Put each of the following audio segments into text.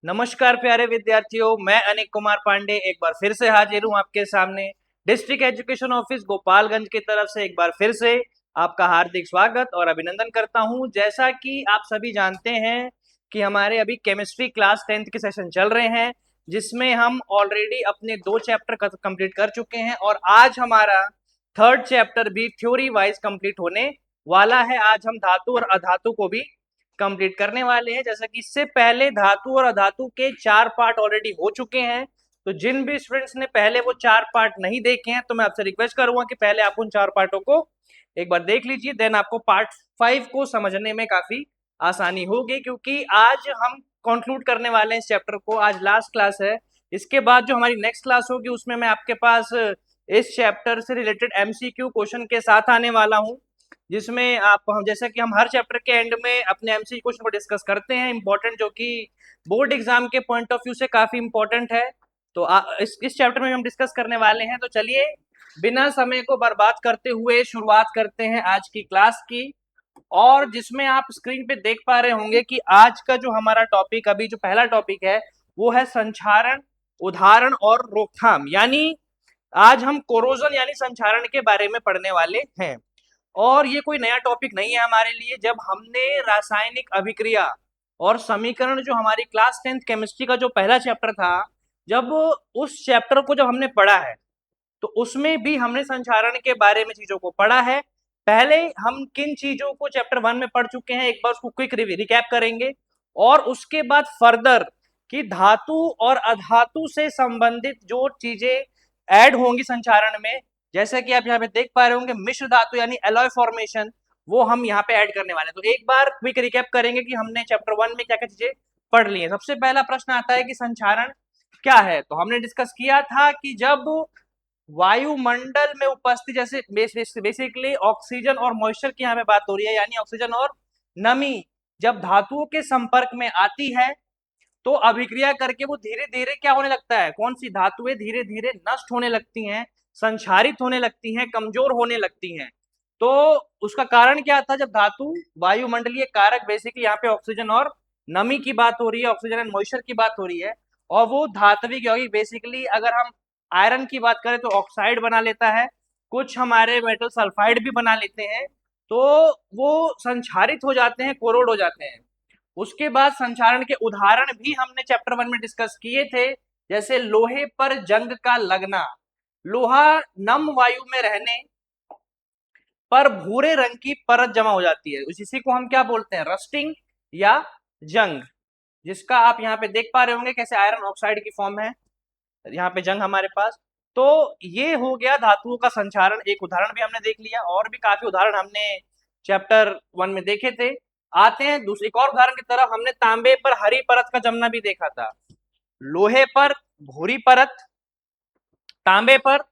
नमस्कार प्यारे विद्यार्थियों, मैं अनिक कुमार पांडे एक बार फिर से हाजिर हूँ आपके सामने। डिस्ट्रिक्ट एजुकेशन ऑफिस गोपालगंज की तरफ से एक बार फिर से आपका हार्दिक स्वागत और अभिनंदन करता हूँ। जैसा कि आप सभी जानते हैं कि हमारे अभी केमिस्ट्री क्लास 10th के सेशन चल रहे हैं, जिसमें हम ऑलरेडी अपने 2 चैप्टर कंप्लीट कर चुके हैं और आज हमारा थर्ड चैप्टर भी थ्योरी वाइज कंप्लीट होने वाला है। आज हम धातु और अधातु को भी कंप्लीट करने वाले हैं। जैसा कि इससे पहले धातु और अधातु के 4 पार्ट ऑलरेडी हो चुके हैं, तो जिन भी स्टूडेंट्स ने पहले वो 4 पार्ट नहीं देखे हैं तो मैं आपसे रिक्वेस्ट करूंगा कि पहले आप उन 4 पार्टों को एक बार देख लीजिए, देन आपको पार्ट 5 को समझने में काफी आसानी होगी, क्योंकि आज हम कंक्लूड करने वाले हैं इस चैप्टर को। आज लास्ट क्लास है। इसके बाद जो हमारी नेक्स्ट क्लास होगी उसमें मैं आपके पास इस चैप्टर से रिलेटेड एमसीक्यू क्वेश्चन के साथ आने वाला हूं, जिसमें आप हम जैसा कि हम हर चैप्टर के एंड में अपने एमसीक्यू क्वेश्चन को डिस्कस करते हैं, इंपॉर्टेंट, जो कि बोर्ड एग्जाम के पॉइंट ऑफ व्यू से काफी इंपॉर्टेंट है। तो इस चैप्टर में हम डिस्कस करने वाले हैं। तो चलिए बिना समय को बर्बाद करते हुए शुरुआत करते हैं आज की क्लास की। और जिसमें आप स्क्रीन पे देख पा रहे होंगे कि आज का जो हमारा टॉपिक, अभी जो पहला टॉपिक है वो है संक्षारण, उदाहरण और रोकथाम। यानी आज हम कोरोजन यानी संक्षारण के बारे में पढ़ने वाले हैं। और ये कोई नया टॉपिक नहीं है हमारे लिए। जब हमने रासायनिक अभिक्रिया और समीकरण, जो हमारी क्लास 10th केमिस्ट्री का जो पहला चैप्टर था, जब उस चैप्टर को जब हमने पढ़ा है तो उसमें भी हमने संक्षारण के बारे में चीजों को पढ़ा है। पहले हम किन चीजों को चैप्टर 1 में पढ़ चुके हैं, एक बार उसको क्विक रिकैप करेंगे और उसके बाद फर्दर कि धातु और अधातु से संबंधित जो चीजें ऐड होंगी संक्षारण में, जैसे कि आप यहाँ पे देख पा रहे होंगे मिश्र धातु यानी एलॉय फॉर्मेशन, वो हम यहाँ पे ऐड करने वाले हैं। तो एक बार क्विक रिकैप करेंगे कि हमने चैप्टर 1 में क्या क्या चीजें पढ़ ली है। सबसे पहला प्रश्न आता है कि संक्षारण क्या है। तो हमने डिस्कस किया था कि जब वायुमंडल में उपस्थित, जैसे बेसिकली ऑक्सीजन और मॉइस्चर की यहाँ पे बात हो रही है, यानी ऑक्सीजन और नमी जब धातुओं के संपर्क में आती है तो अभिक्रिया करके वो धीरे धीरे क्या होने लगता है, कौन सी धातुएं धीरे धीरे नष्ट होने लगती हैं, संक्षारित होने लगती हैं, कमजोर होने लगती हैं। तो उसका कारण क्या था, जब धातु वायुमंडलीय कारक, बेसिकली यहाँ पे ऑक्सीजन और नमी की बात हो रही है, ऑक्सीजन एंड मॉइस्चर की बात हो रही है, और वो धात्विक यौगिक, बेसिकली अगर हम आयरन की बात करें तो ऑक्साइड बना लेता है, कुछ हमारे मेटल सल्फाइड भी बना लेते हैं, तो वो संक्षारित हो जाते हैं, कोरोड हो जाते हैं। उसके बाद संक्षारण के उदाहरण भी हमने चैप्टर 1 में डिस्कस किए थे, जैसे लोहे पर जंग का लगना। लोहा नम वायु में रहने पर भूरे रंग की परत जमा हो जाती है, इसी को हम क्या बोलते हैं, रस्टिंग या जंग, जिसका आप यहाँ पे देख पा रहे होंगे कैसे आयरन ऑक्साइड की फॉर्म है, यहाँ पे जंग हमारे पास। तो ये हो गया धातुओं का संक्षारण, एक उदाहरण भी हमने देख लिया, और भी काफी उदाहरण हमने चैप्टर 1 में देखे थे। आते हैं दूसरे एक और उदाहरण की तरफ। हमने तांबे पर हरी परत का जमना भी देखा था, लोहे पर भूरी परत, तांबे पर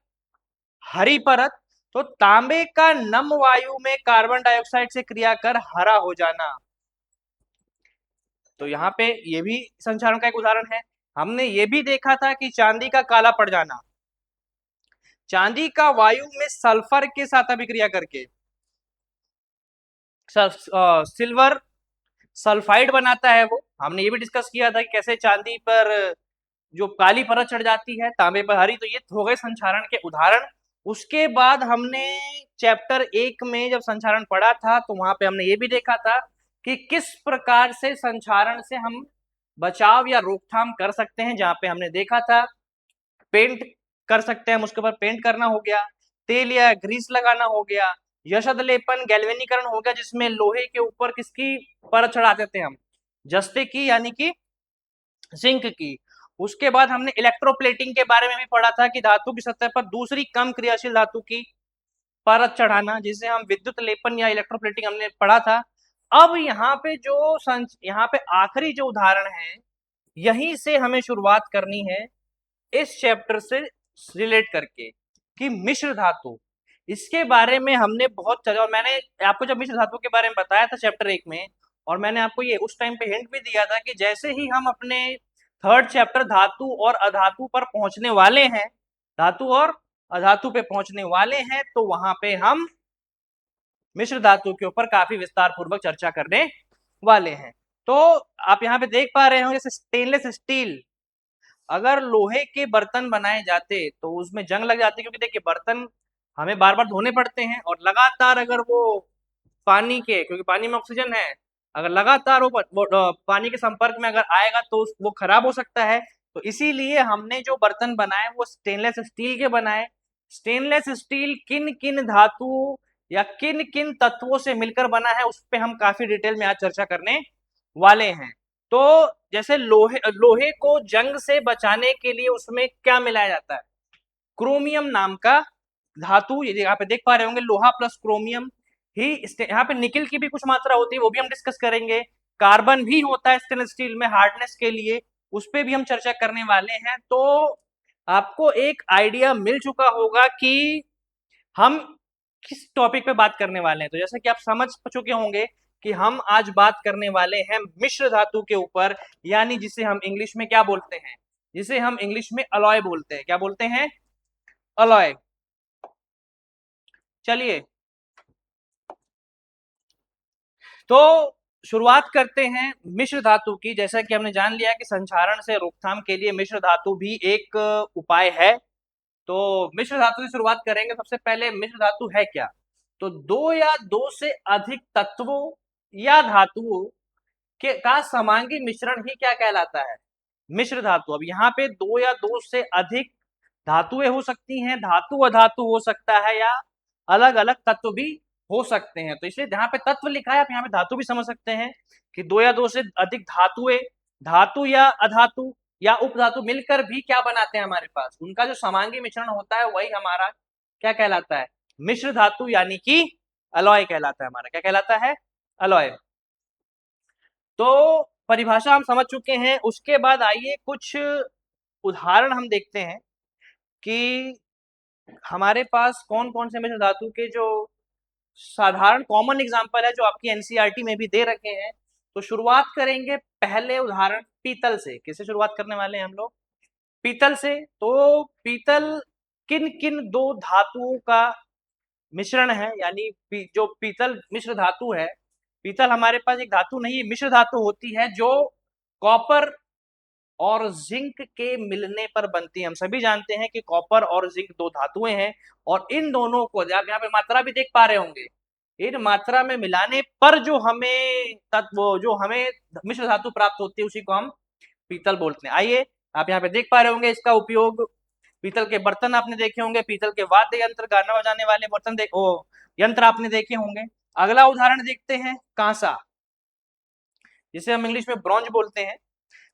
हरी परत। तो तांबे का नम वायु में कार्बन डाइऑक्साइड से क्रिया कर हरा हो जाना, तो यहाँ पे ये भी संक्षारण का एक उदाहरण है। हमने ये भी देखा था कि चांदी का काला पड़ जाना, चांदी का वायु में सल्फर के साथ अभिक्रिया करके सिल्वर सल्फाइड बनाता है। वो हमने ये भी डिस्कस किया था कि कैसे चांदी पर जो काली परत चढ़ जाती है, तांबे पर हरी। तो ये हो गए संक्षारण के उदाहरण। उसके बाद हमने चैप्टर 1 में जब संक्षारण पढ़ा था तो वहां पे हमने ये भी देखा था कि किस प्रकार से संक्षारण से हम बचाव या रोकथाम कर सकते हैं, जहां पे हमने देखा था पेंट कर सकते हैं, उसके ऊपर पेंट करना हो गया, तेल या ग्रीस लगाना हो गया, यशद लेपन गैल्वेनीकरण हो गया, जिसमें लोहे के ऊपर किसकी परत चढ़ा देते हैं हम, जस्ते की यानी कि जिंक की। उसके बाद हमने इलेक्ट्रोप्लेटिंग के बारे में भी पढ़ा था कि धातु की सतह पर दूसरी कम क्रियाशील धातु की परत चढ़ाना, जिसे हम विद्युत लेपन या इलेक्ट्रोप्लेटिंग हमने पढ़ा था। अब यहाँ पे यहाँ पे आखिरी जो उदाहरण है, यहीं से हमें शुरुआत करनी है इस चैप्टर से रिलेट करके, कि मिश्र धातु, इसके बारे में हमने बहुत चर्चा, और मैंने आपको जब मिश्र धातु के बारे में बताया था चैप्टर 1 में, और मैंने आपको ये उस टाइम पे हिंट भी दिया था कि जैसे ही हम अपने थर्ड चैप्टर धातु और अधातु पर पहुंचने वाले हैं, धातु और अधातु पे पहुंचने वाले हैं, तो वहां पे हम मिश्र धातु के ऊपर काफी विस्तार पूर्वक चर्चा करने वाले हैं। तो आप यहाँ पे देख पा रहे हो जैसे स्टेनलेस स्टील, अगर लोहे के बर्तन बनाए जाते तो उसमें जंग लग जाती, क्योंकि देखिए बर्तन हमें बार बार धोने पड़ते हैं और लगातार अगर वो पानी के, क्योंकि पानी में ऑक्सीजन है, अगर लगातार वो पानी के संपर्क में अगर आएगा तो वो खराब हो सकता है। तो इसीलिए हमने जो बर्तन बनाए वो स्टेनलेस स्टील के बनाए। स्टेनलेस स्टील किन किन धातु या किन किन तत्वों से मिलकर बना है उस पर हम काफी डिटेल में आज चर्चा करने वाले हैं। तो जैसे लोहे लोहे को जंग से बचाने के लिए उसमें क्या मिलाया जाता है? क्रोमियम नाम का धातु, ये यहाँ पे देख पा रहे होंगे, लोहा प्लस क्रोमियम ही। यहाँ पे निकिल की भी कुछ मात्रा होती है, वो भी हम डिस्कस करेंगे। कार्बन भी होता है स्टेनलेस स्टील में हार्डनेस के लिए, उस पर भी हम चर्चा करने वाले हैं। तो आपको एक आइडिया मिल चुका होगा कि हम किस टॉपिक पे बात करने वाले हैं। तो जैसा कि आप समझ चुके होंगे कि हम आज बात करने वाले हैं मिश्र धातु के ऊपर, यानी जिसे हम इंग्लिश में क्या बोलते हैं? जिसे हम इंग्लिश में अलॉय बोलते हैं। क्या बोलते हैं? अलॉय। चलिए तो शुरुआत करते हैं मिश्र धातु की। जैसा कि हमने जान लिया कि संक्षारण से रोकथाम के लिए मिश्र धातु भी एक उपाय है। तो मिश्र धातु की शुरुआत करेंगे। सबसे पहले मिश्र धातु है क्या? तो दो या दो से अधिक तत्वों या धातुओं के का समांगी मिश्रण ही क्या कहलाता है? मिश्र धातु। अब यहाँ पे दो या दो से अधिक धातुएं हो सकती हैं, धातु अधातु हो सकता है, या अलग अलग तत्व भी हो सकते हैं। तो इसलिए जहाँ पे तत्व लिखा है आप यहाँ पे धातु भी समझ सकते हैं कि दो या दो से अधिक धातुएं, धातु या अधातु या उपधातु मिलकर भी क्या बनाते हैं हमारे पास, उनका जो समांगी मिश्रण होता है वही हमारा क्या कहलाता है? मिश्र धातु, यानी कि अलॉय कहलाता है। हमारा क्या कहलाता है? अलॉय। तो परिभाषा हम समझ चुके हैं। उसके बाद आइए कुछ उदाहरण हम देखते हैं कि हमारे पास कौन कौन से मिश्र धातु के जो साधारण कॉमन एग्जांपल है जो आपकी एनसीईआरटी में भी दे रखे हैं। तो शुरुआत करेंगे पहले उदाहरण पीतल से। किससे शुरुआत करने वाले हैं हम लोग? पीतल से। तो पीतल किन किन दो धातुओं का मिश्रण है, यानी जो पीतल मिश्र धातु है। पीतल हमारे पास एक धातु नहीं, मिश्र धातु होती है जो कॉपर और जिंक के मिलने पर बनती है। हम सभी जानते हैं कि कॉपर और जिंक दो धातुएं हैं और इन दोनों को आप यहाँ पे मात्रा भी देख पा रहे होंगे। इन मात्रा में मिलाने पर जो हमें तत्व, जो हमें मिश्र धातु प्राप्त होती है उसी को हम पीतल बोलते हैं। आइए आप यहाँ पे देख पा रहे होंगे इसका उपयोग। पीतल के बर्तन आपने देखे होंगे, पीतल के वाद्य यंत्र, गाना बजाने वाले बर्तन यंत्र आपने देखे होंगे। अगला उदाहरण देखते हैं कांसा, जिसे हम इंग्लिश में ब्रॉन्ज बोलते हैं।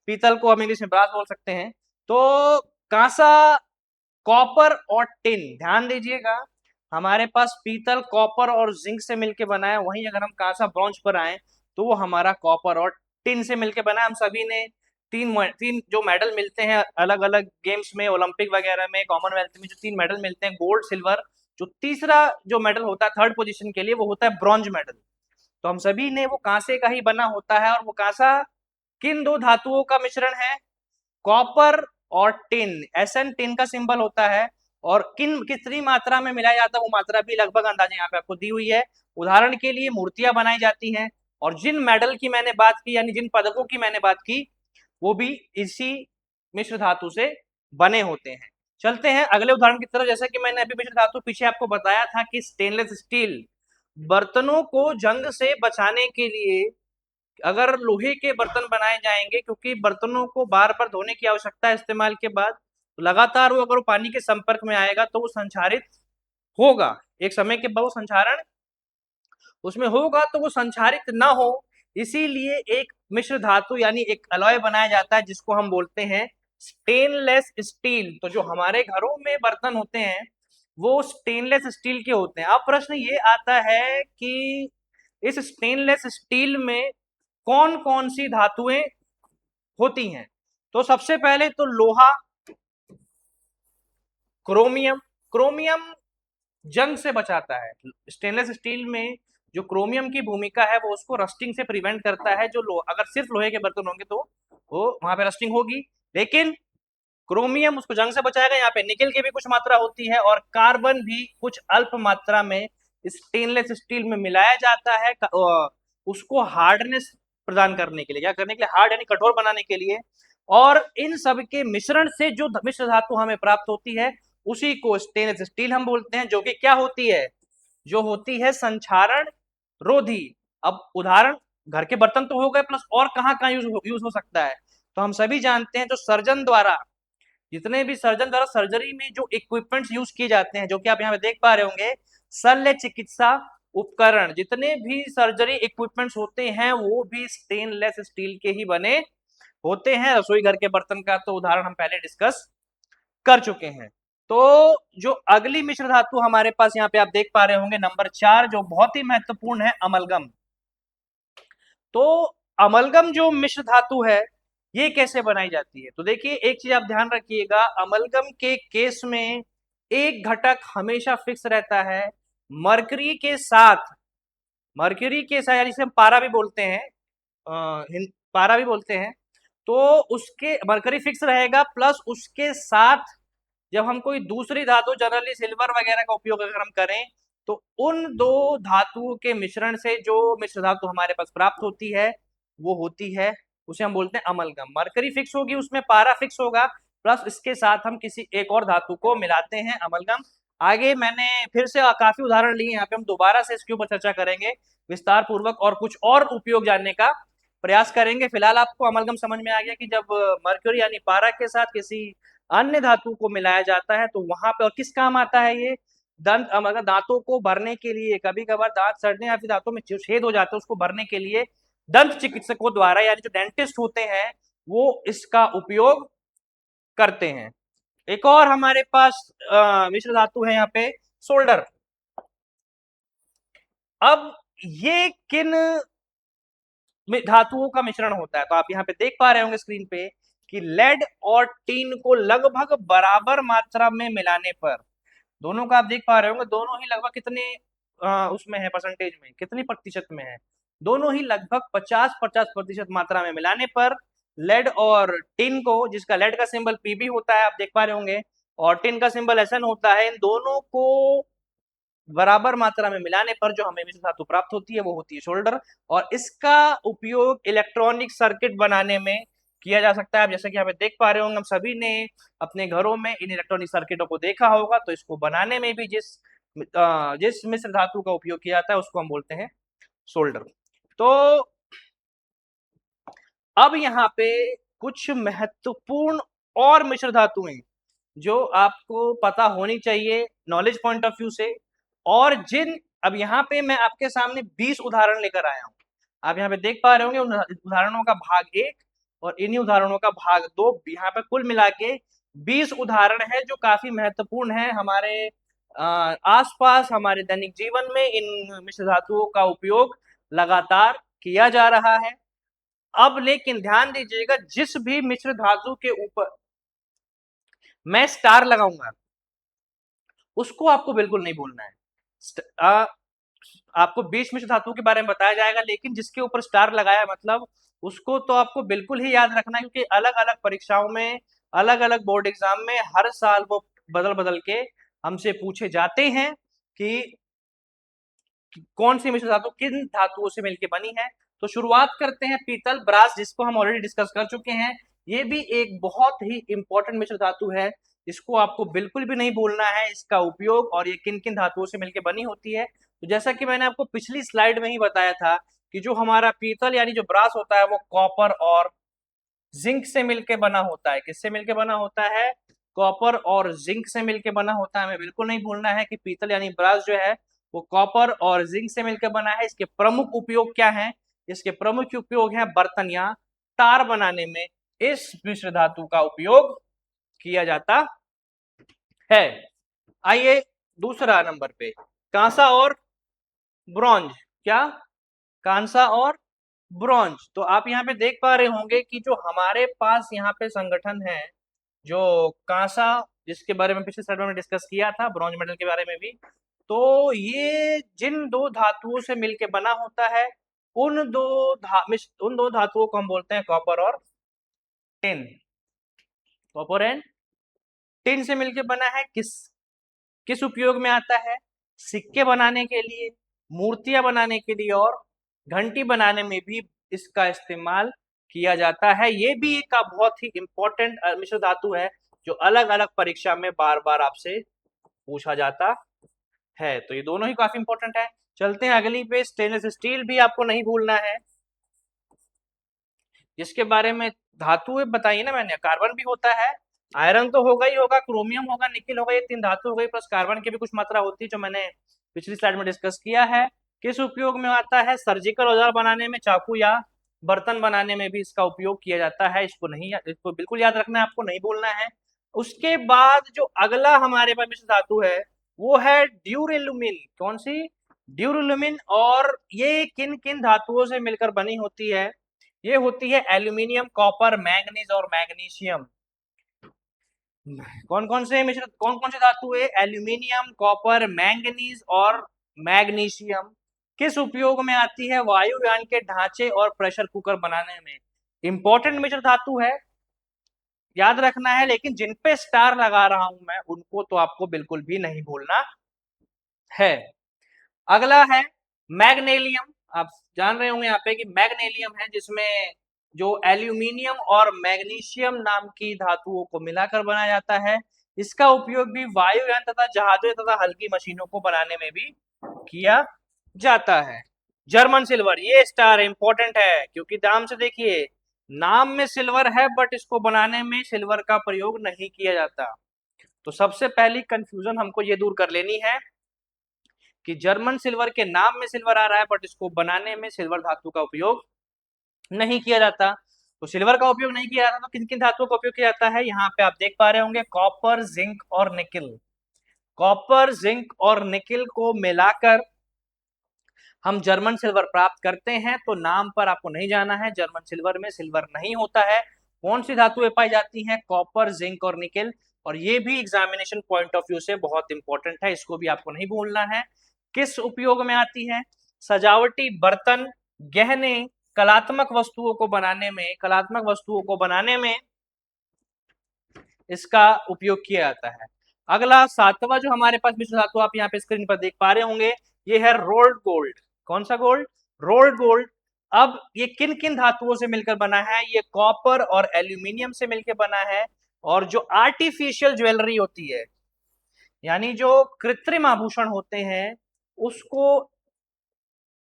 पीतल को हम इंग्लिश में ब्रास बोल सकते हैं। तो कांसा, कॉपर और टिन, ध्यान दीजिएगा हमारे पास पीतल कॉपर और जिंक से मिलके बना है। वहीं अगर हम कांसा ब्रॉन्ज पर आए तो वो हमारा कॉपर और टिन से मिलके बना है। हम सभी ने तीन जो मेडल मिलते हैं अलग अलग गेम्स में, ओलंपिक वगैरह में, कॉमनवेल्थ में, जो 3 मेडल मिलते हैं, गोल्ड, सिल्वर, जो तीसरा जो मेडल होता है थर्ड पोजीशन के लिए वो होता है ब्रॉन्ज मेडल। तो हम सभी ने वो कांसे का ही बना होता है। और वो कांसा किन दो धातुओं का मिश्रण है? कॉपर और टिन। एसएन टिन का सिंबल होता है। और कितनी मात्रा में मिलाया जाता है वो मात्रा भी लगभग अंदाजे यहाँ पे आपको दी हुई है। उदाहरण के लिए मूर्तियां बनाई जाती हैं और जिन मेडल की मैंने बात की, यानी जिन पदकों की मैंने बात की, वो भी इसी मिश्र धातु से बने होते हैं। चलते हैं अगले उदाहरण की तरफ। जैसा कि मैंने अभी मिश्र धातु पीछे आपको बताया था कि स्टेनलेस स्टील बर्तनों को जंग से बचाने के लिए अगर लोहे के बर्तन बनाए जाएंगे, क्योंकि बर्तनों को बार बार धोने की आवश्यकता है इस्तेमाल के बाद, तो लगातार वो अगर वो पानी के संपर्क में आएगा तो वो संक्षारित होगा। एक समय के बाद वो संक्षारण उसमें होगा, तो वो संक्षारित ना हो इसीलिए एक मिश्र धातु यानी एक अलॉय बनाया जाता है जिसको हम बोलते हैं स्टेनलेस स्टील। तो जो हमारे घरों में बर्तन होते हैं वो स्टेनलेस स्टील के होते हैं। अब प्रश्न ये आता है कि इस स्टेनलेस स्टील में कौन कौन सी धातुएं होती हैं? तो सबसे पहले तो लोहा, क्रोमियम। क्रोमियम जंग से बचाता है। स्टेनलेस स्टील में जो क्रोमियम की भूमिका है वो उसको रस्टिंग से प्रिवेंट करता है। जो अगर सिर्फ लोहे के बर्तन होंगे तो वो वहां पे रस्टिंग होगी, लेकिन क्रोमियम उसको जंग से बचाएगा। यहाँ पे निकेल की भी कुछ मात्रा होती है और कार्बन भी कुछ अल्प मात्रा में स्टेनलेस स्टील में मिलाया जाता है। उसको हार्डनेस प्रदान करने के लिए, क्या करने के लिए, हार्ड यानी कठोर बनाने के लिए। और इन सब के मिश्रण से जो मिश्र धातु हमें प्राप्त होती है उसी को स्टेनलेस स्टील हम बोलते हैं, जो कि क्या होती है, जो होती है संक्षारण रोधी। अब उदाहरण घर के बर्तन तो हो गए, प्लस और कहाँ यूज हो सकता है, तो हम सभी जानते हैं जो सर्जन द्वारा, जितने भी सर्जन द्वारा सर्जरी में जो इक्विपमेंट्स यूज किए जाते हैं, जो कि आप यहाँ पे देख पा रहे होंगे, शल्य चिकित्सा उपकरण, जितने भी सर्जरी इक्विपमेंट्स होते हैं वो भी स्टेनलेस स्टील के ही बने होते हैं। रसोई घर के बर्तन का तो उदाहरण हम पहले डिस्कस कर चुके हैं। तो जो अगली मिश्र धातु हमारे पास यहाँ पे आप देख पा रहे होंगे नंबर 4, जो बहुत ही महत्वपूर्ण है, अमलगम। तो अमलगम जो मिश्र धातु है ये कैसे बनाई जाती है, तो देखिए एक चीज आप ध्यान रखिएगा, अमलगम के केस में एक घटक हमेशा फिक्स रहता है, मरकरी के साथ, यानी जिसे हम पारा भी बोलते हैं, पारा भी बोलते हैं, तो उसके मरकरी फिक्स रहेगा, प्लस उसके साथ जब हम कोई दूसरी धातु, जनरली सिल्वर वगैरह का उपयोग अगर हम करें, तो उन दो धातुओं के मिश्रण से जो मिश्र धातु हमारे पास प्राप्त होती है वो होती है, उसे हम बोलते हैं अमलगम। मरकरी फिक्स होगी, उसमें पारा फिक्स होगा, प्लस इसके साथ हम किसी एक और धातु को मिलाते हैं, अमलगम। आगे मैंने फिर से काफी उदाहरण लिए, यहाँ पे हम दोबारा से इसके ऊपर चर्चा करेंगे विस्तार पूर्वक और कुछ और उपयोग जानने का प्रयास करेंगे। फिलहाल आपको अमलगम समझ में आ गया कि जब मरकरी यानी पारा के साथ किसी अन्य धातु को मिलाया जाता है तो वहां पे, और किस काम आता है ये, दंत अगर दांतों को भरने के लिए, कभी कभार दांत सड़ने या फिर दांतों में छेद हो जाते हैं उसको भरने के लिए दंत चिकित्सकों द्वारा, यानी जो डेंटिस्ट होते हैं वो इसका उपयोग करते हैं। एक और हमारे पास मिश्र धातु है यहाँ पे सोल्डर। अब ये किन धातुओं का मिश्रण होता है, तो आप यहाँ पे देख पा रहे होंगे स्क्रीन पे कि लेड और टीन को लगभग बराबर मात्रा में मिलाने पर, दोनों का आप देख पा रहे होंगे, दोनों ही लगभग कितने उसमें है, परसेंटेज में कितनी प्रतिशत में है, दोनों ही लगभग 50-50% मात्रा में मिलाने पर लेड और टिन को, जिसका लेड का सिंबल पीबी होता है आप देख पा रहे होंगे, और टिन का सिंबल एसएन होता है, इन दोनों को बराबर मात्रा में मिलाने पर जो हमें मिश्र धातु प्राप्त होती है वो होती है शोल्डर। और इसका उपयोग इलेक्ट्रॉनिक सर्किट बनाने में किया जा सकता है। जैसे कि यहाँ पे देख पा रहे होंगे, हम सभी ने अपने घरों में इन इलेक्ट्रॉनिक सर्किटों को देखा होगा, तो इसको बनाने में भी जिस मिश्र धातु का उपयोग किया जाता है उसको हम बोलते हैं सोल्डर। तो अब यहाँ पे कुछ महत्वपूर्ण और मिश्र धातुएं जो आपको पता होनी चाहिए नॉलेज पॉइंट ऑफ व्यू से, और अब यहाँ पे मैं आपके सामने 20 उदाहरण लेकर आया हूँ। आप यहाँ पे देख पा रहे होंगे उन उदाहरणों का भाग 1 और इन्हीं उदाहरणों का भाग 2, यहाँ पे कुल मिला के 20 उदाहरण है जो काफी महत्वपूर्ण है हमारे आसपास, हमारे दैनिक जीवन में इन मिश्र धातुओं का उपयोग लगातार किया जा रहा है। अब लेकिन ध्यान दीजिएगा, जिस भी मिश्र धातु के ऊपर मैं स्टार लगाऊंगा उसको आपको बिल्कुल नहीं भूलना है। आपको 20 मिश्र धातुओं के बारे में बताया जाएगा, लेकिन जिसके ऊपर स्टार लगाया मतलब उसको तो आपको बिल्कुल ही याद रखना है, क्योंकि अलग अलग परीक्षाओं में, अलग अलग बोर्ड एग्जाम में हर साल वो बदल बदल के हमसे पूछे जाते हैं कि कौन सी मिश्र धातु किन धातुओं से मिलकर बनी है। तो शुरुआत करते हैं पीतल ब्रास, जिसको हम ऑलरेडी डिस्कस कर चुके हैं। ये भी एक बहुत ही इंपॉर्टेंट मिश्र धातु है, इसको आपको बिल्कुल भी नहीं भूलना है, इसका उपयोग और ये किन किन धातुओं से मिलकर बनी होती है। तो जैसा कि मैंने आपको पिछली स्लाइड में ही बताया था कि जो हमारा पीतल यानी जो ब्रास होता है वो कॉपर और जिंक से मिलकर बना होता है। किससे मिलकर बना होता है? कॉपर और जिंक से मिलकर बना होता है। हमें बिल्कुल नहीं भूलना है कि पीतल यानी ब्रास जो है वो कॉपर और जिंक से मिलकर बना है। इसके प्रमुख उपयोग क्या हैं? इसके प्रमुख उपयोग हैं बर्तन या तार बनाने में इस मिश्र धातु का उपयोग किया जाता है। आइए दूसरा नंबर पे, कांसा और ब्रॉन्ज। क्या? कांसा और ब्रॉन्ज। तो आप यहाँ पे देख पा रहे होंगे कि जो हमारे पास यहाँ पे संगठन है, जो कांसा, जिसके बारे में पिछले स्लाइड में डिस्कस किया था, ब्रॉन्ज मेडल के बारे में भी, तो ये जिन दो धातुओं से मिलके बना होता है उन दो धातुओं को हम बोलते हैं कॉपर और टिन। कॉपर एंड टिन से मिलके बना है, किस उपयोग में आता है? सिक्के बनाने के लिए, मूर्तियां बनाने के लिए और घंटी बनाने में भी इसका इस्तेमाल किया जाता है। ये भी एक बहुत ही इंपॉर्टेंट मिश्र धातु है जो अलग अलग परीक्षा में बार बार आपसे पूछा जाता है। तो ये दोनों ही काफी इंपॉर्टेंट है। चलते हैं अगली पे, स्टेनलेस स्टील भी आपको नहीं भूलना है, जिसके बारे में धातु बताइए ना मैंने, कार्बन भी होता है, आयरन तो होगा ही होगा, क्रोमियम होगा, निकिल होगा, ये 3 धातु हो गई, प्लस कार्बन की भी कुछ मात्रा होती है जो मैंने पिछली स्लाइड में डिस्कस किया है। किस उपयोग में आता है? सर्जिकल औजार बनाने में, चाकू या बर्तन बनाने में भी इसका उपयोग किया जाता है। इसको बिल्कुल याद रखना है, आपको नहीं भूलना है। उसके बाद जो अगला हमारे पास मिश्र धातु है वो है ड्यूरेलुमिन। कौन सी? ड्यूरेलुमिन। और ये किन किन धातुओं से मिलकर बनी होती है? ये होती है एल्यूमिनियम, कॉपर, मैंगनीज और मैग्नीशियम। कौन कौन से धातु है? एल्यूमिनियम, कॉपर, मैंगनीज और मैग्नीशियम। किस उपयोग में आती है? वायुयान के ढांचे और प्रेशर कुकर बनाने में। इंपॉर्टेंट मिश्र धातु है, याद रखना है, लेकिन जिन पे स्टार लगा रहा हूं मैं उनको तो आपको बिल्कुल भी नहीं भूलना है। अगला है मैग्नेलियम। आप जान रहे होंगे यहाँ पे कि मैग्नेलियम है, जिसमें जो एल्यूमिनियम और मैग्नीशियम नाम की धातुओं को मिलाकर बनाया जाता है। इसका उपयोग भी वायुयान तथा जहाजों तथा हल्की मशीनों को बनाने में भी किया जाता है। जर्मन सिल्वर, ये स्टार इंपॉर्टेंट है क्योंकि नाम से देखिए, नाम में सिल्वर है बट इसको बनाने में सिल्वर का प्रयोग नहीं किया जाता। तो सबसे पहली कंफ्यूजन हमको ये दूर कर लेनी है कि जर्मन सिल्वर के नाम में सिल्वर आ रहा है बट इसको बनाने में सिल्वर धातु का उपयोग नहीं किया जाता। तो सिल्वर का उपयोग नहीं किया जाता तो किन किन धातुओं का उपयोग किया जाता है? यहाँ पे आप देख पा रहे होंगे, कॉपर, जिंक और निकिल। कॉपर, जिंक और निकिल को मिलाकर हम जर्मन सिल्वर प्राप्त करते हैं। तो नाम पर आपको नहीं जाना है, जर्मन सिल्वर में सिल्वर नहीं होता है। कौन सी धातुएं पाई जाती हैं? कॉपर, जिंक और निकिल। और ये भी एग्जामिनेशन पॉइंट ऑफ व्यू से बहुत इंपॉर्टेंट है, इसको भी आपको नहीं भूलना है। किस उपयोग में आती है? सजावटी बर्तन, गहने, कलात्मक वस्तुओं को बनाने में इसका उपयोग किया जाता है। अगला 7वां जो हमारे पास मिश्र धातु आप यहाँ पे स्क्रीन पर देख पा रहे होंगे, ये है रोल्ड गोल्ड। कौन सा गोल्ड? Rolled gold. अब ये किन किन धातुओं से मिलकर बना है? ये कॉपर और एल्यूमिनियम से मिलकर बना है। और जो आर्टिफिशियल ज्वेलरी होती है, यानी जो कृत्रिम आभूषण होते हैं, उसको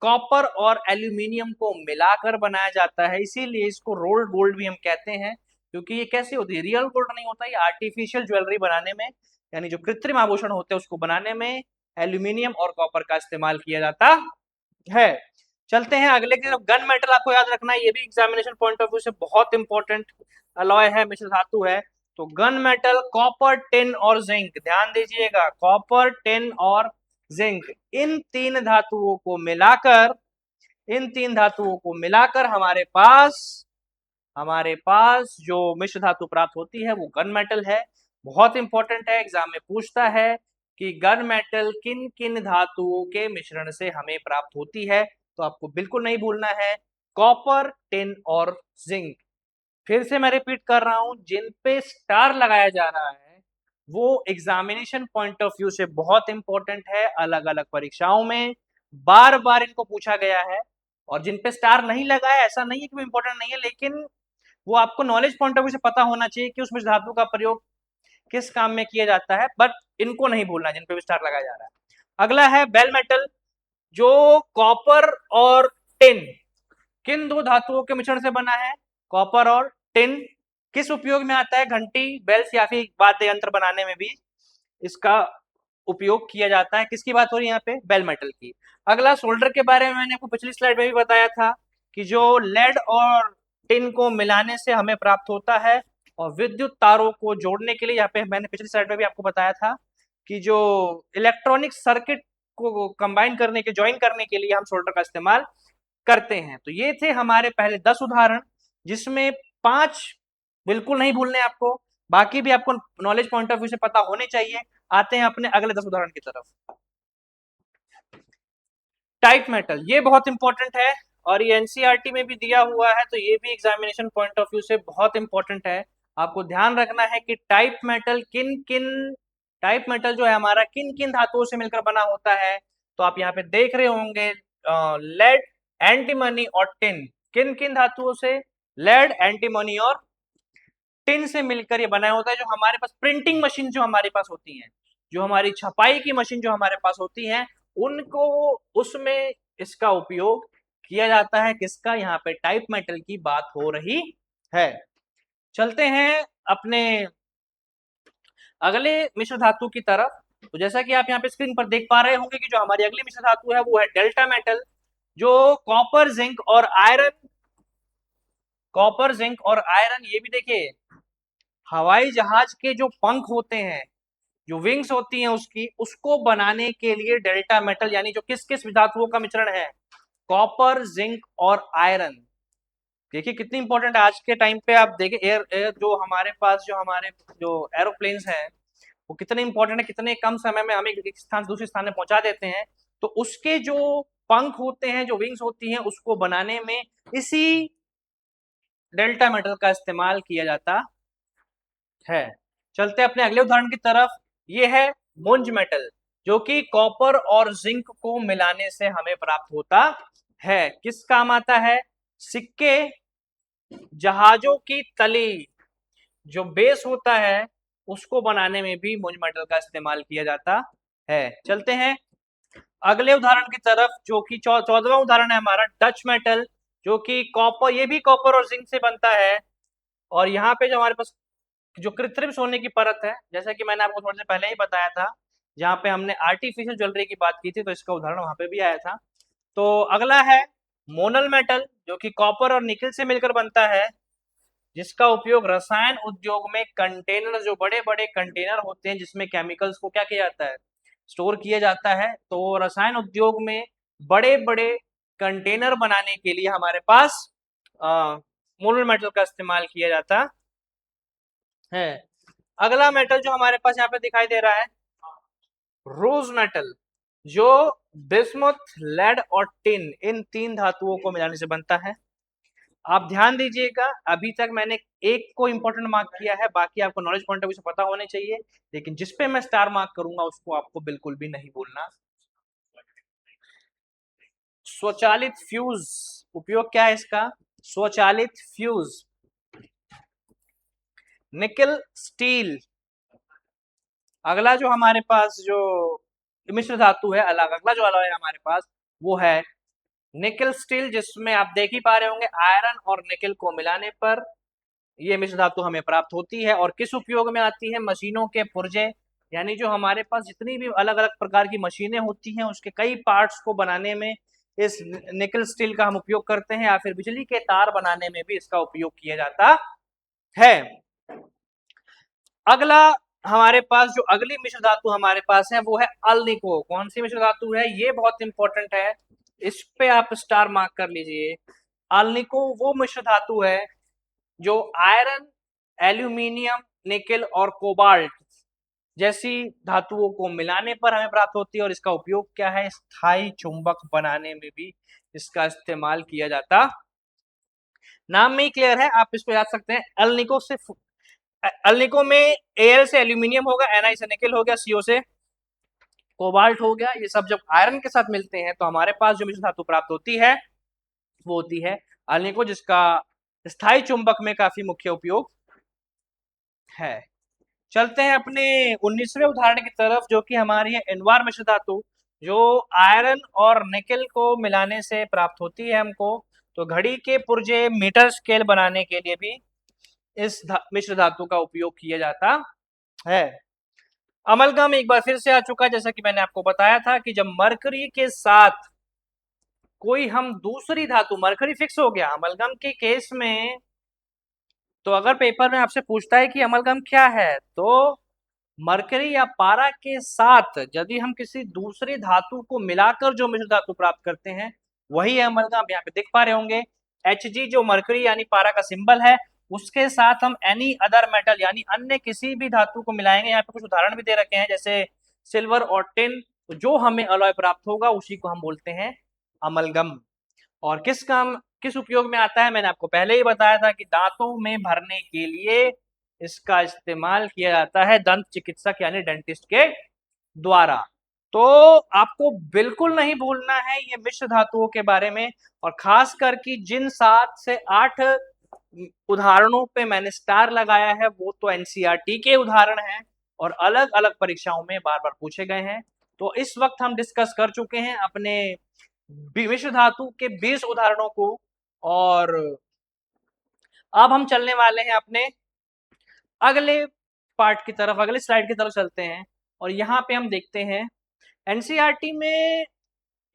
कॉपर और एल्यूमिनियम को मिलाकर बनाया जाता है, इसीलिए इसको रोल्ड गोल्ड भी हम कहते हैं। क्योंकि ये कैसे होती है? रियल गोल्ड नहीं होता, ये आर्टिफिशियल ज्वेलरी बनाने में, यानी जो कृत्रिम आभूषण होते हैं उसको बनाने में एल्यूमिनियम और कॉपर का इस्तेमाल किया जाता है। चलते हैं अगले की तरफ। गन मेटल आपको याद रखना है, ये भी एग्जामिनेशन पॉइंट ऑफ व्यू से बहुत इंपॉर्टेंट अलॉय है, मिश्र धातु है। तो गन मेटल, कॉपर, टिन और जिंक, ध्यान दीजिएगा, कॉपर, टिन और जिंक, इन तीन धातुओं को मिलाकर हमारे पास जो मिश्र धातु प्राप्त होती है वो गन मेटल है। बहुत इंपॉर्टेंट है, एग्जाम में पूछता है कि गन मेटल किन किन धातुओं के मिश्रण से हमें प्राप्त होती है। तो आपको बिल्कुल नहीं भूलना है, कॉपर, टिन और जिंक। फिर से मैं रिपीट कर रहा हूं, जिन पे स्टार लगाया जा रहा है वो एग्जामिनेशन पॉइंट ऑफ व्यू से बहुत इंपॉर्टेंट है, अलग अलग परीक्षाओं में बार बार इनको पूछा गया है। और जिन पे स्टार नहीं लगा है, ऐसा नहीं है कि वो इंपॉर्टेंट नहीं है, लेकिन वो आपको नॉलेज पॉइंट ऑफ व्यू से पता होना चाहिए कि उसमें धातु का प्रयोग किस काम में किया जाता है। बट इनको नहीं भूलना जिन पे भी स्टार लगाया जा रहा है। अगला है बेल मेटल, जो कॉपर और टिन, किन दो धातुओं के मिश्रण से बना है? कॉपर और टिन। किस उपयोग में आता है? घंटी, बेल्स या फिर वाद्य यंत्र बनाने में भी इसका उपयोग किया जाता है। किसकी बात हो रही है यहाँ पे? बेल मेटल की। अगला सोल्डर के बारे में मैंने आपको पिछली स्लाइड में भी बताया था कि जो लेड और टिन को मिलाने से हमें प्राप्त होता है। और विद्युत तारों को जोड़ने के लिए, यहाँ पे मैंने पिछली स्लाइड में भी आपको बताया था कि जो इलेक्ट्रॉनिक सर्किट को कंबाइन करने के, ज्वाइन करने के लिए हम सोल्डर का इस्तेमाल करते हैं। तो ये थे हमारे पहले 10 उदाहरण, जिसमें 5 बिल्कुल नहीं भूलने आपको, बाकी भी आपको नॉलेज पॉइंट ऑफ व्यू से पता होने चाहिए। आते हैं अपने अगले 10 उदाहरण की तरफ। टाइप मेटल, ये बहुत इंपॉर्टेंट है और ये एनसीईआरटी में भी दिया हुआ है, तो ये भी एग्जामिनेशन पॉइंट ऑफ व्यू से बहुत इंपॉर्टेंट है। आपको ध्यान रखना है कि टाइप मेटल जो है हमारा किन किन धातुओं से मिलकर बना होता है। तो आप यहाँ पे देख रहे होंगे, लेड, एंटीमनी और टिन, किन किन धातुओं से? लेड, एंटीमोनी और टिन से मिलकर ये बनाया होता है। जो हमारे पास प्रिंटिंग मशीन जो हमारे पास होती हैं, जो हमारी छपाई की मशीन जो हमारे पास होती हैं, उनको उसमें इसका उपयोग किया जाता है। किसका? यहाँ पे टाइप मेटल की बात हो रही है। चलते हैं अपने अगले मिश्र धातु की तरफ। तो जैसा कि आप यहाँ पे स्क्रीन पर देख पा रहे होंगे कि जो हमारी अगली मिश्र धातु है वो है डेल्टा मेटल, जो कॉपर, जिंक और आयरन, कॉपर, जिंक और आयरन, ये भी देखिए हवाई जहाज के जो पंख होते हैं, जो विंग्स होती हैं उसकी, उसको बनाने के लिए डेल्टा मेटल यानी जो किस किस धातुओं का मिश्रण है? कॉपर, जिंक और आयरन। देखिए कितनी इंपॉर्टेंट आज के टाइम पे आप देखिए एयर एयर जो हमारे पास जो एरोप्लेन्स हैं वो कितने इंपॉर्टेंट है, कितने कम समय में हमें एक स्थान से दूसरे स्थान में पहुंचा देते हैं। तो उसके जो पंख होते हैं, जो विंग्स होती हैं, उसको बनाने में इसी डेल्टा मेटल का इस्तेमाल किया जाता है। चलते अपने अगले उदाहरण की तरफ। ये है मुंज मेटल, जो कि कॉपर और जिंक को मिलाने से हमें प्राप्त होता है। किस काम आता है? सिक्के, जहाजों की तली, जो बेस होता है उसको बनाने में भी मुंज मेटल का इस्तेमाल किया जाता है। चलते हैं अगले उदाहरण की तरफ, जो कि 14वां उदाहरण है हमारा डच मेटल, जो कि कॉपर, ये भी कॉपर और जिंक से बनता है। और यहाँ पे जो हमारे पास जो कृत्रिम सोने की परत है, जैसा कि मैंने आपको थोड़ी देर पहले ही बताया था, जहाँ पे हमने आर्टिफिशियल ज्वेलरी की बात की थी, तो इसका उदाहरण वहां पे भी आया था। तो अगला है मोनल मेटल, जो कि कॉपर और निकल से मिलकर बनता है, जिसका उपयोग रसायन उद्योग में कंटेनर, जो बड़े बड़े कंटेनर होते हैं जिसमें केमिकल्स को क्या किया जाता है? स्टोर किया जाता है। तो रसायन उद्योग में बड़े बड़े कंटेनर बनाने के लिए हमारे पास मोनल मेटल का इस्तेमाल किया जाता है। अगला मेटल जो हमारे पास यहाँ पे दिखाई दे रहा है रोज मेटल, जो बिस्मुथ, लेड और टिन, इन तीन धातुओं को मिलाने से बनता है। आप ध्यान दीजिएगा, अभी तक मैंने एक को इंपॉर्टेंट मार्क किया है, बाकी आपको नॉलेज पॉइंट ऑफ व्यू से पता होने चाहिए, लेकिन जिस पे मैं स्टार मार्क करूंगा उसको आपको बिल्कुल भी नहीं भूलना। स्वचालित फ्यूज, उपयोग क्या है इसका? स्वचालित फ्यूज। निकल स्टील, अगला जो हमारे पास जो मिश्र धातु है, अगला जो अलॉय है हमारे पास, वो है निकल स्टील, जिसमें आप देख ही पा रहे होंगे आयरन और निकल को मिलाने पर ये मिश्र धातु हमें प्राप्त होती है। और किस उपयोग में आती है? मशीनों के पुर्जे, यानी जो हमारे पास जितनी भी अलग अलग प्रकार की मशीनें होती हैं उसके कई पार्ट्स को बनाने में इस निकल स्टील का हम उपयोग करते हैं, या फिर बिजली के तार बनाने में भी इसका उपयोग किया जाता है। अगला हमारे पास जो अगली मिश्र धातु हमारे पास है वो है अल्निको। कौन सी मिश्र धातु है? ये बहुत इंपॉर्टेंट है, इस पे आप स्टार मार्क कर लीजिए। अल्निको वो मिश्र धातु है जो आयरन, एल्यूमिनियम, निकेल और कोबाल्ट जैसी धातुओं को मिलाने पर हमें प्राप्त होती है। और इसका उपयोग क्या है? स्थायी चुंबक बनाने में भी इसका इस्तेमाल किया जाता। नाम में ही क्लियर है, आप इसको याद सकते हैं। अल्निको से अल्निको में Al से एल्यूमिनियम होगा, Ni से निकेल हो गया, CO से कोबाल्ट हो गया। ये सब जब आयरन के साथ मिलते हैं तो हमारे पास जो मिश्र धातु प्राप्त होती है वो होती है अल्निको, जिसका स्थायी चुंबक में काफी मुख्य उपयोग है। चलते हैं अपने 19वें उदाहरण की तरफ, जो कि हमारी है इनवार मिश्र धातु, जो आयरन और निकेल को मिलाने से प्राप्त होती है हमको। तो घड़ी के पुर्जे, मीटर स्केल बनाने के लिए भी इस मिश्र धातु का उपयोग किया जाता है। अमलगम एक बार फिर से आ चुका है, जैसा कि मैंने आपको बताया था कि जब मरकरी के साथ कोई हम दूसरी धातु, मरकरी फिक्स हो गया अमलगम के केस में, तो अगर पेपर में आपसे पूछता है कि अमलगम क्या है, तो मरकरी या पारा के साथ यदि हम किसी दूसरी धातु को मिलाकर जो मिश्र धातु प्राप्त करते हैं वही है अमलगम। यहाँ पे देख पा रहे होंगे Hg जो मरकरी यानी पारा का सिंबल है, उसके साथ हम एनी अदर मेटल यानी अन्य किसी भी धातु को मिलाएंगे। यहाँ पे कुछ उदाहरण भी दे रखे हैं, जैसे सिल्वर और टिन। तो जो हमें अलॉय प्राप्त होगा उसी को हम बोलते हैं अमलगम। और किस उपयोग में आता है? मैंने आपको पहले ही बताया था कि दांतों में भरने के लिए इसका इस्तेमाल किया जाता है दंत चिकित्सक यानी डेंटिस्ट के द्वारा। तो आपको बिल्कुल नहीं भूलना है ये मिश्र धातुओं के बारे में, और खास कर कि जिन 7 से 8 उदाहरणों पे मैंने स्टार लगाया है वो तो एनसीईआरटी के उदाहरण हैं और अलग अलग परीक्षाओं में बार बार पूछे गए हैं। तो इस वक्त हम डिस्कस कर चुके हैं अपने मिश्र धातु के 20 उदाहरणों को, और अब हम चलने वाले हैं अपने अगले पार्ट की तरफ, अगले स्लाइड की तरफ चलते हैं। और यहाँ पे हम देखते हैं एनसीईआरटी में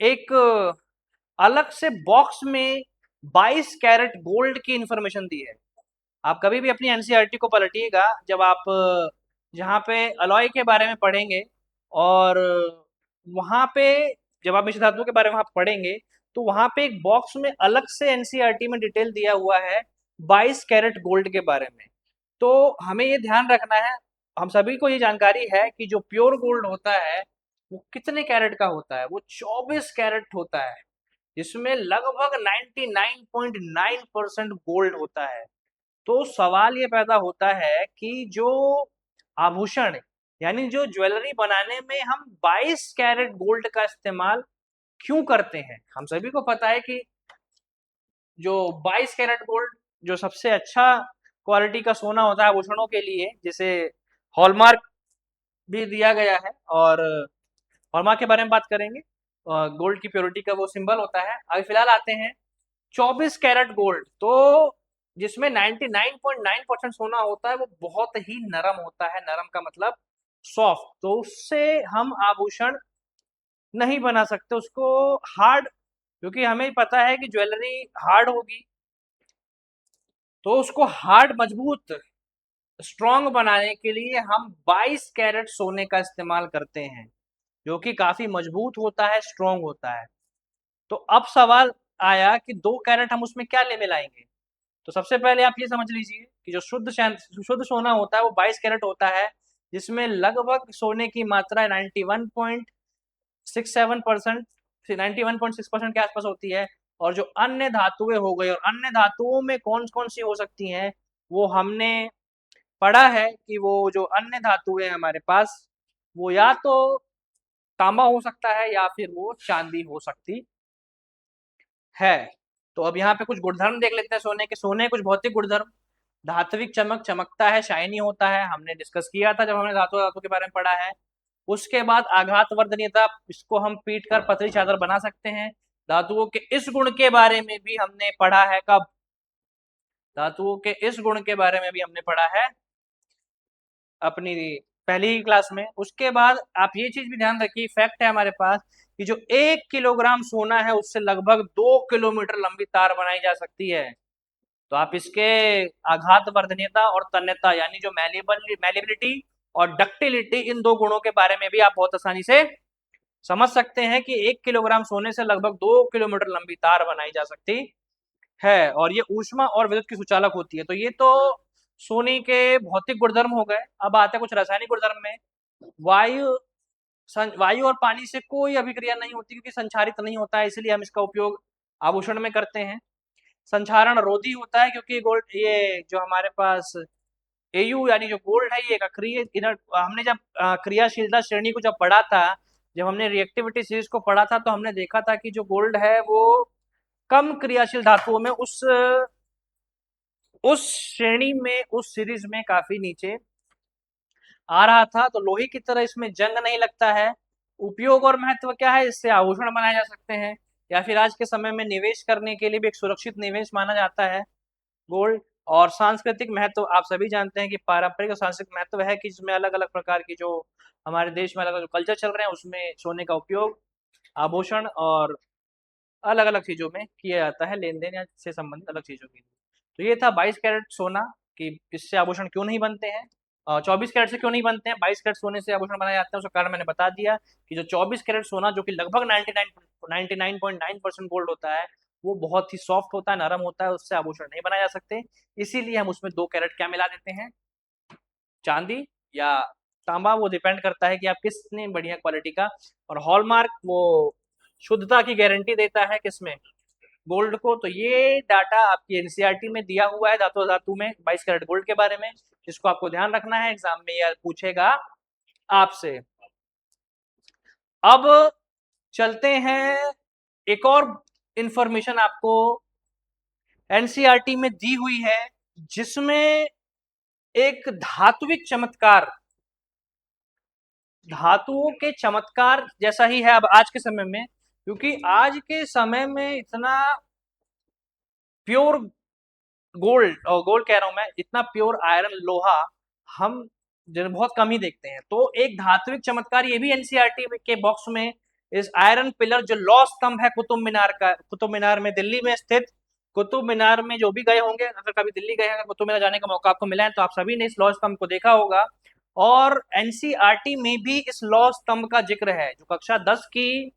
एक अलग से बॉक्स में 22 कैरेट गोल्ड की इंफॉर्मेशन दी है। आप कभी भी अपनी एनसीईआरटी को पलटिएगा, जब आप जहाँ पे अलॉय के बारे में पढ़ेंगे और वहाँ पे जब आप मिश्र धातुओं के बारे में वहाँ पढ़ेंगे, तो वहाँ पे एक बॉक्स में अलग से एनसीईआरटी में डिटेल दिया हुआ है 22 कैरेट गोल्ड के बारे में। तो हमें ये ध्यान रखना है, हम सभी को ये जानकारी है कि जो प्योर गोल्ड होता है वो कितने कैरेट का होता है, वो 24 कैरेट होता है, जिसमें लगभग 99.9% गोल्ड होता है। तो सवाल ये पैदा होता है कि जो आभूषण यानी जो ज्वेलरी बनाने में हम 22 कैरेट गोल्ड का इस्तेमाल क्यों करते हैं। हम सभी को पता है कि जो 22 कैरेट गोल्ड जो सबसे अच्छा क्वालिटी का सोना होता है आभूषणों के लिए, जिसे हॉलमार्क भी दिया गया है, और हॉलमार्क के बारे में बात करेंगे। गोल्ड की प्योरिटी का वो सिंबल होता है। अभी फिलहाल आते हैं 24 कैरेट गोल्ड, तो जिसमें 99.9% सोना होता है, वो बहुत ही नरम होता है। नरम का मतलब सॉफ्ट, तो उससे हम आभूषण नहीं बना सकते, उसको हार्ड, क्योंकि हमें पता है कि ज्वेलरी हार्ड होगी, तो उसको हार्ड मजबूत स्ट्रॉन्ग बनाने के लिए हम 22 कैरेट सोने का इस्तेमाल करते हैं, जो कि काफी मजबूत होता है, स्ट्रॉन्ग होता है। तो अब सवाल आया कि 2 कैरेट हम उसमें क्या ले मिलाएंगे। तो सबसे पहले आप ये समझ लीजिए कि जो शुद्ध सोना होता है वो 22 कैरेट होता है, जिसमें लगभग सोने की मात्रा 91.67% से 91.6% के आसपास होती है। और जो अन्य धातुएं हो गई, और अन्य धातुओं में कौन कौन सी हो सकती हैं, वो हमने पढ़ा है कि वो जो अन्य धातुएं हमारे पास, वो या तो तांबा हो सकता है या फिर वो चांदी हो सकती है। तो अब यहाँ पे कुछ गुणधर्म देख लेते हैं सोने के। सोने कुछ भौतिक गुणधर्म, धात्विक चमक, चमकता है, शाइनी होता है, हमने डिस्कस किया था जब हमने धातु धातु के बारे में पढ़ा है। उसके बाद आघात वर्धनीयता, इसको हम पीट कर पतली चादर बना सकते हैं। धातुओं के इस गुण के बारे में भी हमने पढ़ा है। कब? धातुओं के इस गुण के बारे में भी हमने पढ़ा है अपनी पहली ही क्लास में। उसके बाद आप ये चीज भी ध्यान रखिए, फैक्ट है हमारे पास कि जो 1 किलोग्राम सोना है उससे लगभग 2 किलोमीटर लंबी तार बनाई जा सकती है। तो आप इसके आघात वर्धनीयता और तन्यता यानी जो मैलिबिलिटी और डक्टिलिटी, इन 2 गुणों के बारे में भी आप बहुत आसानी से समझ सकते हैं कि 1 किलोग्राम सोने से लगभग 2 किलोमीटर लंबी तार बनाई जा सकती है। और ये ऊष्मा और विद्युत की सुचालक होती है। तो ये तो सोने के भौतिक गुणधर्म हो गए। अब आते हैं कुछ रासायनिक गुणधर्म में। वायु वायु और पानी से कोई अभिक्रिया नहीं होती, क्योंकि संचारित नहीं होता है, इसलिए हम इसका उपयोग आभूषण में करते हैं। संचारण रोधी होता है, क्योंकि गोल्ड, ये जो हमारे पास एयू यानी जो गोल्ड है, ये एक अक्रिय इनर्ट, हमने जब क्रियाशीलता श्रेणी को जब पढ़ा था, जब हमने रिएक्टिविटी सीरीज को पढ़ा था, तो हमने देखा था कि जो गोल्ड है वो कम क्रियाशील धातुओं में उस श्रेणी में, उस सीरीज में काफी नीचे आ रहा था। तो लोहे की तरह इसमें जंग नहीं लगता है। उपयोग और महत्व क्या है, इससे आभूषण बनाए जा सकते हैं, या फिर आज के समय में निवेश करने के लिए भी एक सुरक्षित निवेश माना जाता है गोल्ड। और सांस्कृतिक महत्व आप सभी जानते हैं कि पारंपरिक और सांस्कृतिक महत्व है कि जिसमें अलग अलग प्रकार की जो हमारे देश में अलग अलग कल्चर चल रहे हैं, उसमें सोने का उपयोग आभूषण और अलग अलग चीजों में किया जाता है, लेन देन या से संबंधित अलग चीजों की। तो ये था 22 कैरेट सोना कि इससे आभूषण क्यों नहीं बनते हैं, 24 कैरेट से क्यों नहीं बनते हैं, 22 कैरेट सोने से आभूषण बनाए जाते हैं। उसका कारण मैंने बता दिया कि जो 24 कैरेट सोना, जो कि लगभग 99.9% गोल्ड होता है, वो बहुत ही सॉफ्ट होता है, नरम होता है, उससे आभूषण नहीं बनाए जा सकते। इसीलिए हम उसमें 2 कैरेट क्या मिला देते हैं, चांदी या तांबा। वो डिपेंड करता है कि आप किसने बढ़िया क्वालिटी का। और हॉलमार्क वो शुद्धता की गारंटी देता है किसमें, गोल्ड को। तो ये डाटा आपकी एनसीईआरटी में दिया हुआ है धातु धातु में 22 कैरेट गोल्ड के बारे में, जिसको आपको ध्यान रखना है, एग्जाम में यह पूछेगा आपसे। अब चलते हैं, एक और इंफॉर्मेशन आपको एनसीईआरटी में दी हुई है, जिसमें एक धातुओं के चमत्कार जैसा ही है अब आज के समय में, क्योंकि आज के समय में इतना प्योर गोल्ड कह रहा हूं मैं, इतना प्योर आयरन लोहा हम बहुत कम ही देखते हैं। तो एक धात्विक चमत्कार ये भी एनसीईआरटी के बॉक्स में, इस आयरन पिलर जो लौह स्तंभ है कुतुब मीनार का, कुतुब मीनार में दिल्ली में स्थित, कुतुब मीनार में जो भी गए होंगे, अगर कभी दिल्ली गए हैं, कुतुब मीनार जाने का मौका आपको मिला है, तो आप सभी ने इस लौह स्तंभ को देखा होगा। और एनसीईआरटी में भी इस लौह स्तंभ का जिक्र है, जो कक्षा 10 की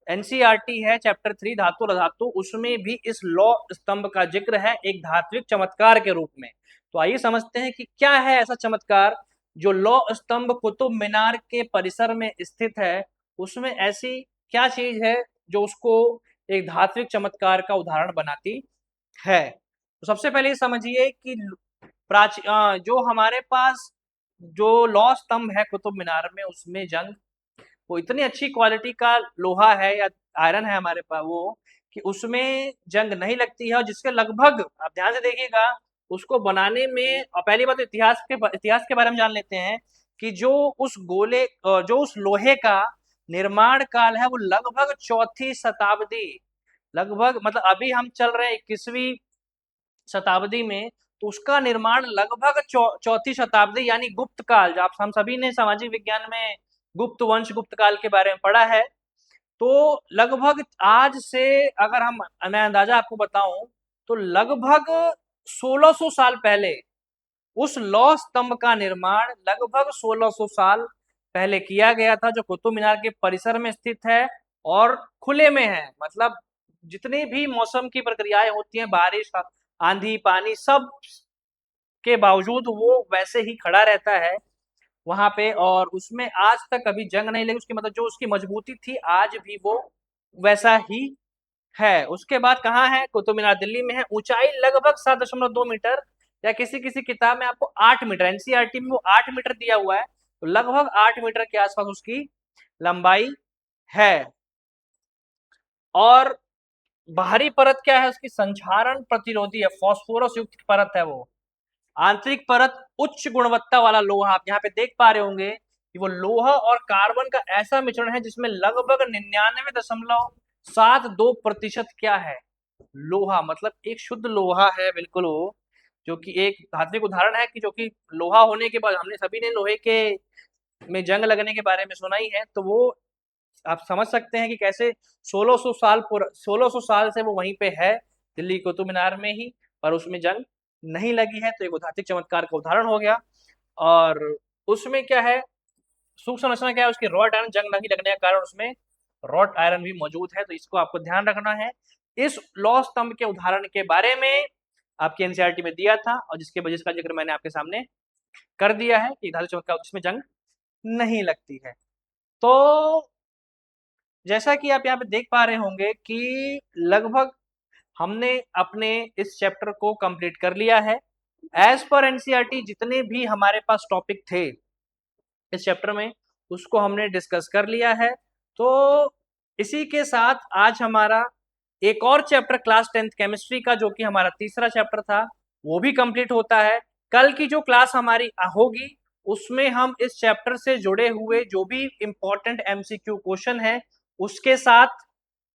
एनसीईआरटी है, चैप्टर 3 धातु और अधातु, उसमें भी इस लौह स्तंभ का जिक्र है एक धात्विक चमत्कार के रूप में। तो आइए समझते हैं कि क्या है ऐसा चमत्कार जो लौह स्तंभ कुतुब मीनार के परिसर में स्थित है, उसमें ऐसी क्या चीज है जो उसको एक धात्विक चमत्कार का उदाहरण बनाती है। तो सबसे पहले समझिए कि जो हमारे पास जो लौह स्तंभ है कुतुब मीनार में, उसमें जंग, वो इतनी अच्छी क्वालिटी का लोहा है या आयरन है हमारे पास वो, कि उसमें जंग नहीं लगती है, और जिसके लगभग, आप ध्यान से देखिएगा, उसको बनाने में, और पहली बात तो इतिहास के बारे में जान लेते हैं कि जो उस लोहे का निर्माण काल है वो लगभग चौथी शताब्दी, लगभग मतलब अभी हम चल रहे हैं 21वीं शताब्दी में, तो उसका निर्माण लगभग चौथी शताब्दी यानी गुप्त काल, जो आप हम सभी ने सामाजिक विज्ञान में गुप्त वंश गुप्त काल के बारे में पढ़ा है। तो लगभग आज से अगर मैं अंदाजा आपको बताऊं, तो लगभग 1600 साल पहले उस लौह स्तंभ का निर्माण लगभग 1600 साल पहले किया गया था, जो कुतुब मीनार के परिसर में स्थित है और खुले में है। मतलब जितनी भी मौसम की प्रक्रियाएं होती हैं, बारिश, आंधी, पानी, सब के बावजूद वो वैसे ही खड़ा रहता है वहां पे, और उसमें आज तक कभी जंग नहीं लगी। उसकी मतलब जो उसकी मजबूती थी, आज भी वो वैसा ही है। उसके बाद कहाँ है? कुतुब मीनार दिल्ली में है। ऊंचाई लगभग 7.2 मीटर, या किसी किसी किताब में आपको 8 मीटर, एनसीईआरटी में वो 8 मीटर दिया हुआ है, तो लगभग 8 मीटर के आसपास उसकी लंबाई है। और बाहरी परत क्या है उसकी? संक्षारण प्रतिरोधी है, फॉस्फोरस युक्त परत है वो। आंतरिक परत उच्च गुणवत्ता वाला लोहा, आप यहाँ पे देख पा रहे होंगे कि वो लोहा और कार्बन का ऐसा मिश्रण है जिसमें लगभग 99.72% क्या है? लोहा। मतलब एक शुद्ध लोहा है बिल्कुल वो, जो कि एक धात्विक उदाहरण है कि जो कि लोहा होने के बाद, हमने सभी ने लोहे के में जंग लगने के बारे में सुना ही है, तो वो आप समझ सकते हैं कि कैसे 1600 साल से वो वहीं पे है, दिल्ली कुतुब मीनार में ही, और उसमें जंग नहीं लगी है। तो एक धात्विक चमत्कार का उदाहरण हो गया। और उसमें क्या है, सूक्ष्म संरचना क्या है उसकी? रॉट आयरन, जंग नहीं लगने के कारण उसमें रॉट आयरन भी मौजूद है, तो इसको आपको ध्यान रखना है। इस लौह स्तंभ के उदाहरण के बारे में आपकी एनसीईआरटी में दिया था, और जिसके वजह का जिक्र मैंने आपके सामने कर दिया है कि धात्विक चमत्कार, उसमें जंग नहीं लगती है। तो जैसा कि आप यहाँ पे देख पा रहे होंगे कि लगभग हमने अपने इस चैप्टर को कंप्लीट कर लिया है। एज पर एनसीईआरटी जितने भी हमारे पास टॉपिक थे इस चैप्टर में, उसको हमने डिस्कस कर लिया है। तो इसी के साथ आज हमारा एक और चैप्टर क्लास 10th केमिस्ट्री का, जो कि हमारा तीसरा चैप्टर था, वो भी कंप्लीट होता है। कल की जो क्लास हमारी होगी, उसमें हम इस चैप्टर से जुड़े हुए जो भी इंपॉर्टेंट एमसीक्यू क्वेश्चन है उसके साथ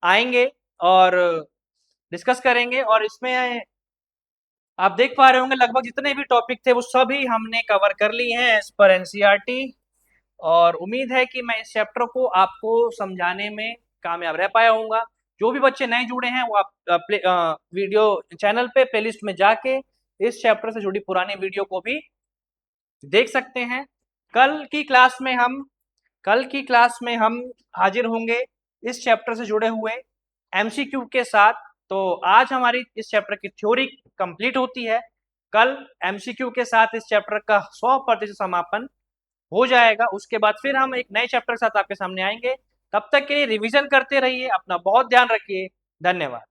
आएंगे और डिस्कस करेंगे। और इसमें आप देख पा रहे होंगे लगभग जितने भी टॉपिक थे वो सभी हमने कवर कर लिए हैं एज पर एनसीईआरटी, और उम्मीद है कि मैं इस चैप्टर को आपको समझाने में कामयाब रह पाया हूँगा। जो भी बच्चे नए जुड़े हैं वो आप वीडियो चैनल पे प्लेलिस्ट में जाके इस चैप्टर से जुड़ी पुरानी वीडियो को भी देख सकते हैं। कल की क्लास में हम हाजिर होंगे इस चैप्टर से जुड़े हुए एमसीक्यू के साथ। तो आज हमारी इस चैप्टर की थ्योरी कंप्लीट होती है, कल एमसीक्यू के साथ इस चैप्टर का 100% समापन हो जाएगा। उसके बाद फिर हम एक नए चैप्टर के साथ आपके सामने आएंगे। तब तक के लिए रिवीजन करते रहिए, अपना बहुत ध्यान रखिए। धन्यवाद।